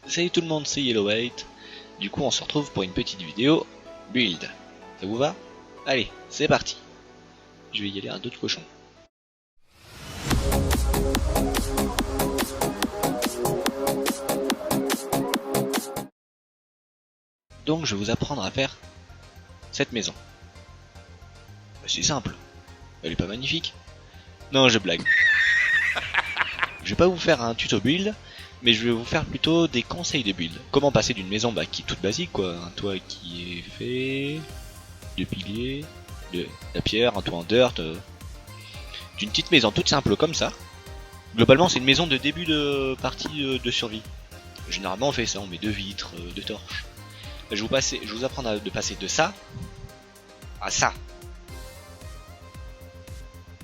Salut tout le monde, c'est Yellowweight. Du coup on se retrouve pour une petite vidéo build. Ça vous va? Allez, c'est parti. Je vais y aller à d'autres cochons. Donc je vais vous apprendre à faire cette maison. C'est simple. Elle est pas magnifique? Non, je blague. Je vais pas vous faire un tuto build, mais je vais vous faire plutôt des conseils de build. Comment passer d'une maison qui est toute basique, quoi, un toit qui est fait de piliers, de la pierre, un toit en dirt, d'une petite maison toute simple comme ça. Globalement, c'est une maison de début de partie de survie. Généralement, on fait ça, on met deux vitres, deux torches. Je vous apprends à passer de ça à ça.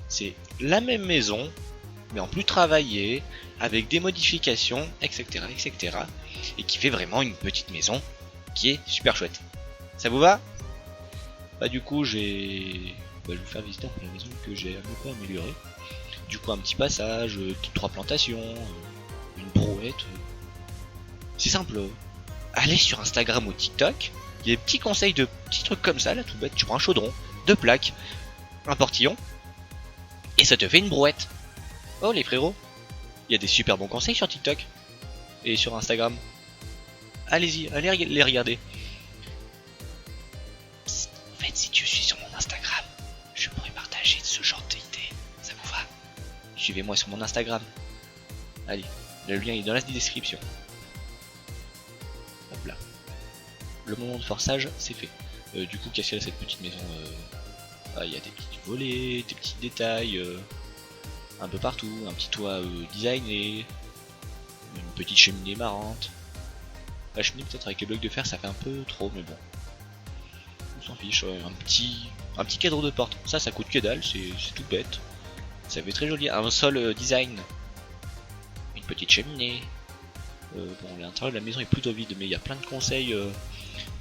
C'est la même maison, mais en plus travaillée, avec des modifications, etc., etc. Et qui fait vraiment une petite maison qui est super chouette. Ça vous va? Bah du coup, je vais vous faire visiter un peu la maison que j'ai un peu améliorée. Du coup, un petit passage, 3 plantations, une brouette. C'est simple. Allez sur Instagram ou TikTok, il y a des petits conseils de petits trucs comme ça, là, tout bête. Tu prends un chaudron, 2 plaques, un portillon, et ça te fait une brouette. Oh les frérots, il y a des super bons conseils sur TikTok et sur Instagram. Allez-y, allez les regarder. Psst, en fait, si tu suis sur mon Instagram, je pourrais partager ce genre d'idées. Ça vous va? Suivez-moi sur mon Instagram. Allez, le lien est dans la description. Hop là. Le moment de forçage, c'est fait. Du coup, qu'est-ce qu'il y a cette petite maison? Il y a des petits volets, des petits détails un peu partout, un petit toit designé, une petite cheminée marrante. La cheminée peut-être avec les blocs de fer ça fait un peu trop, mais bon, on s'en fiche. Un petit cadre de porte, ça coûte que dalle, c'est tout bête. Ça fait très joli, un sol design, une petite cheminée. Bon, l'intérieur de la maison est plutôt vide, mais il y a plein de conseils,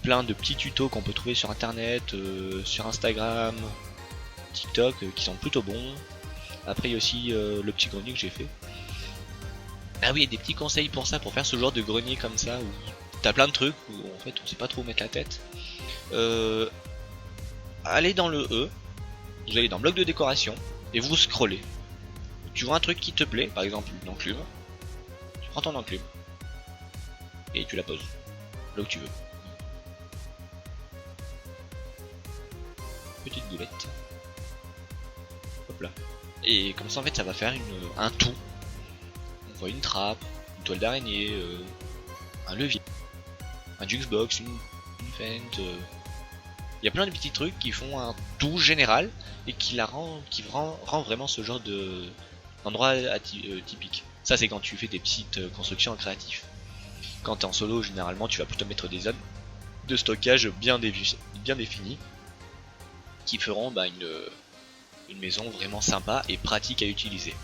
plein de petits tutos qu'on peut trouver sur internet, sur Instagram, TikTok, qui sont plutôt bons. Après il y a aussi le petit grenier que j'ai fait. Ah oui, il y a des petits conseils pour ça, pour faire ce genre de grenier comme ça, où t'as plein de trucs, où en fait on sait pas trop où mettre la tête. Allez dans le E, vous allez dans bloc de décoration, et vous scrollez. Tu vois un truc qui te plaît, par exemple une enclume, tu prends ton enclume, et tu la poses, là où tu veux. Petite boulette. Hop là. Et comme ça en fait ça va faire un tout. On voit une trappe, une toile d'araignée, un levier, un jukebox, une fente. Il y a plein de petits trucs qui font un tout général et qui rend vraiment ce genre d'endroit typique. Ça c'est quand tu fais des petites constructions en créatif. Quand t'es en solo, généralement tu vas plutôt mettre des zones de stockage bien définies qui feront une maison vraiment sympa et pratique à utiliser.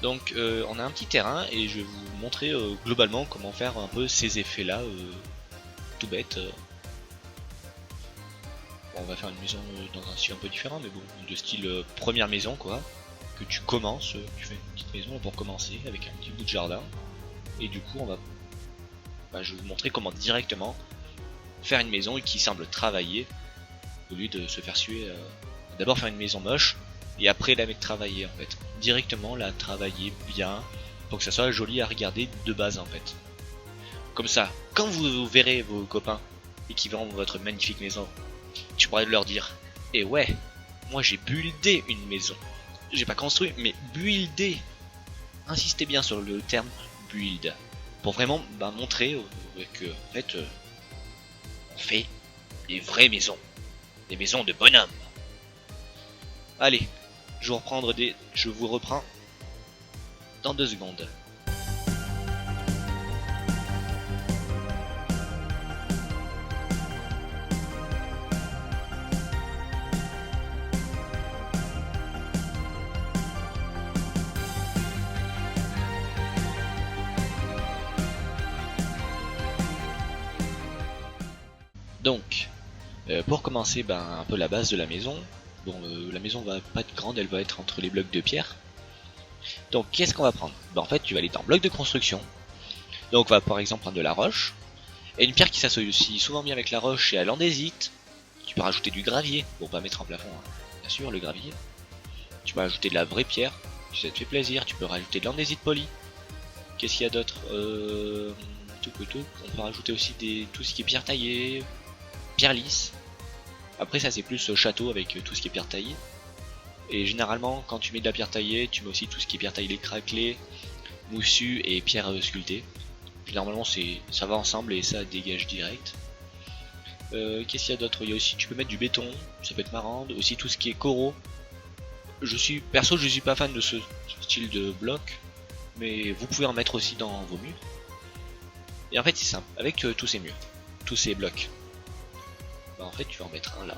Donc on a un petit terrain et je vais vous montrer globalement comment faire un peu ces effets là, tout bête. Bon, on va faire une maison dans un style un peu différent, mais bon, de style première maison quoi, que tu commences, tu fais une petite maison pour commencer avec un petit bout de jardin, et du coup je vais vous montrer comment directement faire une maison qui semble travailler au lieu de se faire suer. D'abord faire une maison moche et après la mettre travailler en fait. Directement la travailler bien pour que ça soit joli à regarder de base en fait. Comme ça, quand vous verrez vos copains et qui verront votre magnifique maison, tu pourras leur dire: eh ouais, moi j'ai buildé une maison. J'ai pas construit mais buildé. Insistez bien sur le terme build pour vraiment montrer que en fait on fait des vraies maisons. Des maisons de bonhomme. Allez, je vous reprends dans 2 secondes. Donc, pour commencer un peu la base de la maison. Bon, la maison va pas être grande, elle va être entre les blocs de pierre. Donc qu'est-ce qu'on va prendre? En fait tu vas aller dans bloc de construction. Donc on va par exemple prendre de la roche. Et une pierre qui s'associe souvent bien avec la roche, c'est à l'andésite. Tu peux rajouter du gravier, bon pas mettre en plafond, hein. Bien sûr le gravier. Tu peux rajouter de la vraie pierre, si ça te fait plaisir, tu peux rajouter de l'andésite poli. Qu'est-ce qu'il y a d'autre? On peut rajouter aussi tout ce qui est pierre taillée, pierre lisse. Après ça c'est plus château avec tout ce qui est pierre taillée. Et généralement quand tu mets de la pierre taillée, tu mets aussi tout ce qui est pierre taillée craquelée, moussu et pierre sculptée. Puis normalement ça va ensemble et ça dégage direct. Qu'est-ce qu'il y a d'autre? Il y a aussi, tu peux mettre du béton, ça peut être marrant. Aussi tout ce qui est coraux. Perso je suis pas fan de ce style de bloc, mais vous pouvez en mettre aussi dans vos murs. Et en fait c'est simple, avec tous ces murs, tous ces blocs, en fait tu vas en mettre un là.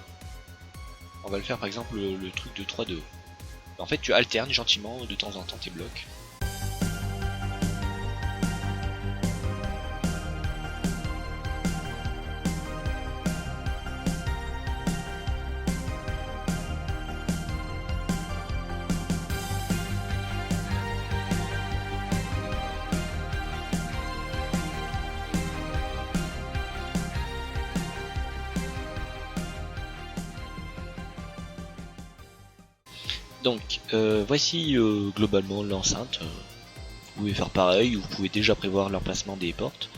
On va le faire par exemple le truc de 3 de haut. En fait tu alternes gentiment de temps en temps tes blocs. Donc voici globalement l'enceinte. Vous pouvez faire pareil, vous pouvez déjà prévoir l'emplacement des portes.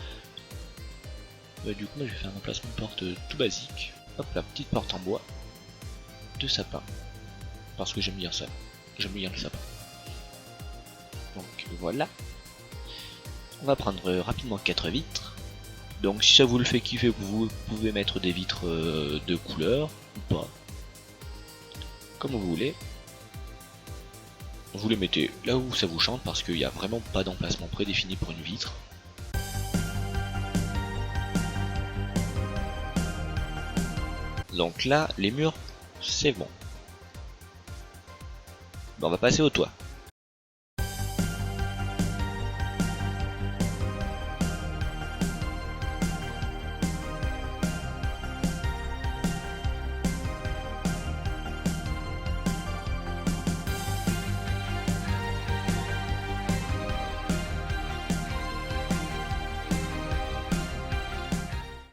Du coup moi je vais faire un emplacement de porte tout basique. Hop, la petite porte en bois de sapin. Parce que j'aime bien ça. J'aime bien le sapin. Donc voilà. On va prendre rapidement 4 vitres. Donc si ça vous le fait kiffer, vous pouvez mettre des vitres de couleur ou pas. Comme vous voulez. Vous les mettez là où ça vous chante parce qu'il n'y a vraiment pas d'emplacement prédéfini pour une vitre. Donc là, les murs, c'est bon. On va passer au toit.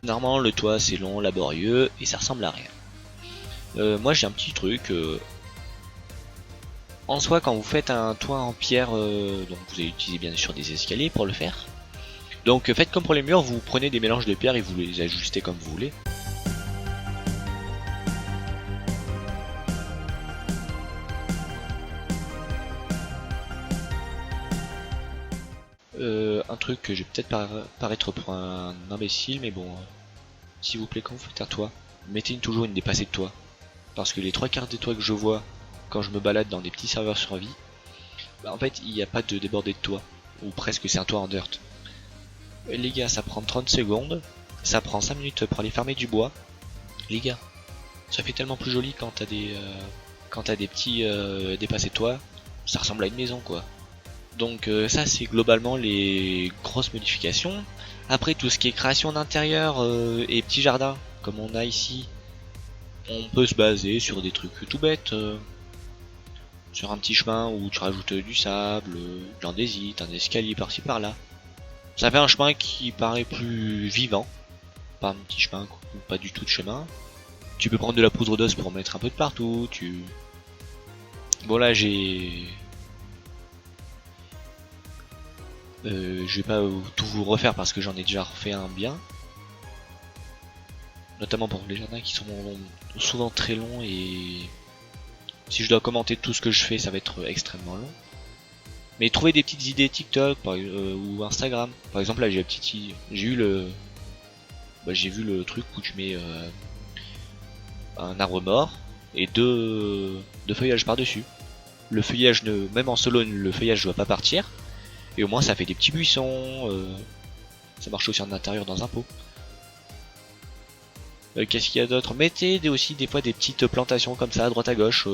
Normalement le toit c'est long, laborieux et ça ressemble à rien. Moi j'ai un petit truc. En soi quand vous faites un toit en pierre, donc vous allez utiliser bien sûr des escaliers pour le faire. Donc faites comme pour les murs, vous prenez des mélanges de pierres et vous les ajustez comme vous voulez. Un truc que je vais peut-être paraître pour un imbécile, mais bon, s'il vous plaît, quand vous faites un toit, mettez toujours une dépassée de toit. Parce que les 3/4 des toits que je vois quand je me balade dans des petits serveurs survie, en fait il n'y a pas de débordé de toit, ou presque c'est un toit en dirt. Les gars, ça prend 30 secondes, ça prend 5 minutes pour aller farmer du bois. Les gars, ça fait tellement plus joli quand t'as des petits dépassés de toit, ça ressemble à une maison quoi. Donc ça c'est globalement les grosses modifications. Après tout ce qui est création d'intérieur et petits jardins comme on a ici, on peut se baser sur des trucs tout bêtes. Sur un petit chemin où tu rajoutes du sable, de l'andésite, un escalier par-ci par-là. Ça fait un chemin qui paraît plus vivant. Pas un petit chemin, pas du tout de chemin. Tu peux prendre de la poudre d'os pour en mettre un peu de partout. Bon là je vais pas tout vous refaire parce que j'en ai déjà refait un bien. Notamment pour les jardins qui sont souvent très longs et si je dois commenter tout ce que je fais ça va être extrêmement long. Mais trouver des petites idées TikTok ou Instagram. Par exemple là j'ai vu le truc où tu mets un arbre mort et deux feuillages par dessus. Le feuillage même en solo le feuillage ne doit pas partir. Et au moins ça fait des petits buissons, ça marche aussi en intérieur dans un pot. Qu'est-ce qu'il y a d'autre? Mettez aussi des fois des petites plantations comme ça à droite à gauche,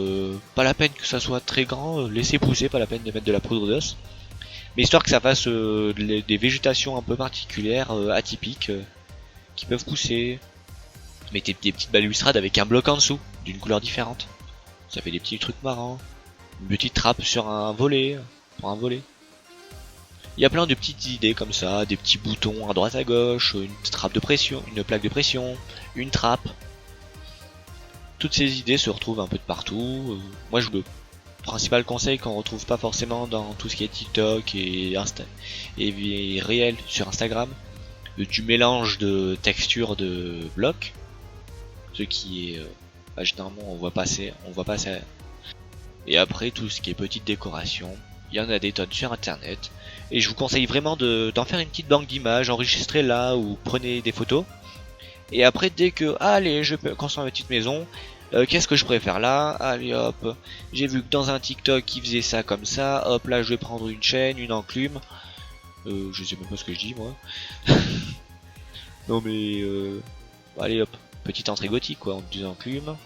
pas la peine que ça soit très grand, laissez pousser, pas la peine de mettre de la poudre d'os. Mais histoire que ça fasse des végétations un peu particulières, atypiques, qui peuvent pousser. Mettez des petites balustrades avec un bloc en dessous, d'une couleur différente. Ça fait des petits trucs marrants. Une petite trappe sur un volet. pour un volet. Il y a plein de petites idées comme ça, des petits boutons à droite à gauche, une trappe de pression, une plaque de pression, une trappe. Toutes ces idées se retrouvent un peu de partout. Moi, le principal conseil qu'on retrouve pas forcément dans tout ce qui est TikTok et réel sur Instagram, du mélange de textures de blocs, ce qui est généralement on voit passer. Et après tout ce qui est petite décoration, il y en a des tonnes sur internet. Et je vous conseille vraiment d'en faire une petite banque d'images, enregistrez-la ou prenez des photos. Et après dès que, allez, je peux construire ma petite maison, qu'est-ce que je préfère là? Allez hop, j'ai vu que dans un TikTok il faisait ça comme ça, hop là je vais prendre une chaîne, une enclume. Je sais même pas ce que je dis moi. Non mais allez hop, petite entrée gothique quoi, en deux enclumes.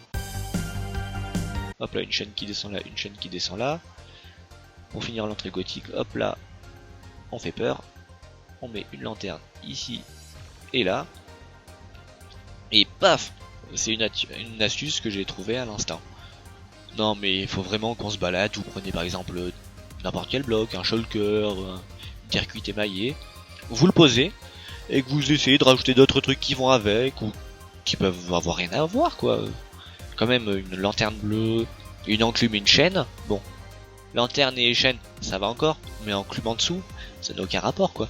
Hop là, une chaîne qui descend là, une chaîne qui descend là. Pour finir l'entrée gothique, hop là, on fait peur. On met une lanterne ici et là. Et paf! C'est une astuce que j'ai trouvée à l'instant. Non mais il faut vraiment qu'on se balade, vous prenez par exemple n'importe quel bloc, un shulker, un circuit émaillé, vous le posez, et que vous essayez de rajouter d'autres trucs qui vont avec, ou qui peuvent avoir rien à voir quoi. Quand même une lanterne bleue, une enclume, une chaîne, bon. Lanterne et chaîne, ça va encore, mais enclume en dessous, ça n'a aucun rapport quoi.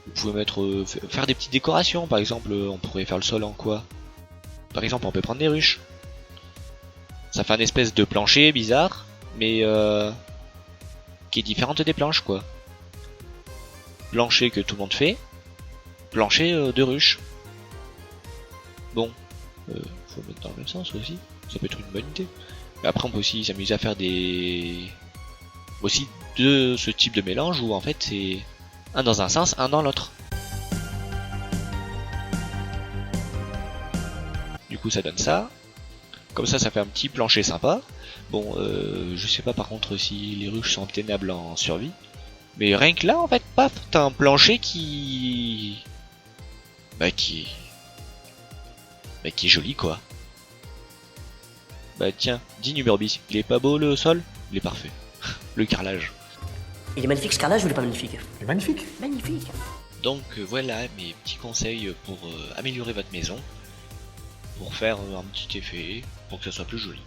Vous pouvez mettre, faire des petites décorations, par exemple, on pourrait faire le sol en quoi? Par exemple, on peut prendre des ruches. Ça fait un espèce de plancher bizarre, mais qui est différente des planches quoi. Plancher que tout le monde fait, plancher de ruches. Bon, faut mettre dans le même sens aussi, ça peut être une bonne idée. Mais après on peut aussi s'amuser à faire aussi de ce type de mélange où en fait c'est un dans un sens, un dans l'autre. Du coup ça donne ça. Comme ça fait un petit plancher sympa. Bon, je sais pas par contre si les ruches sont obtenables en survie. Mais rien que là en fait, paf, t'as un plancher qui est joli quoi. Bah tiens, dis Numerbis, il est pas beau le sol? Il est parfait. Le carrelage. Il est magnifique ce carrelage ou il est pas magnifique? Il est magnifique. Magnifique. Donc voilà mes petits conseils pour améliorer votre maison. Pour faire un petit effet, pour que ça soit plus joli.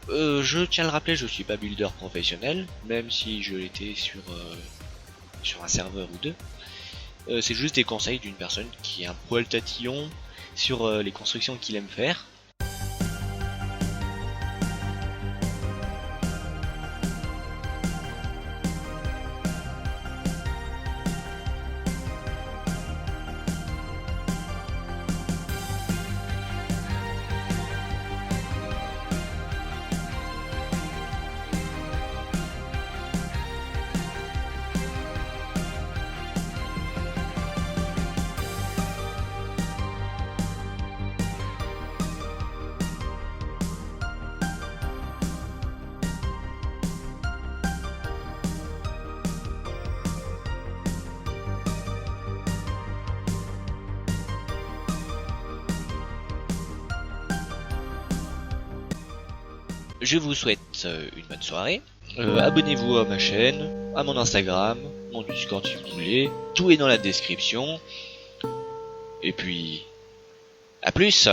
Je tiens à le rappeler, je suis pas builder professionnel, même si je l'étais sur un serveur ou deux. C'est juste des conseils d'une personne qui est un poil tatillon sur les constructions qu'il aime faire. Je vous souhaite une bonne soirée. Abonnez-vous à ma chaîne, à mon Instagram, mon Discord si vous voulez. Tout est dans la description. Et puis, à plus!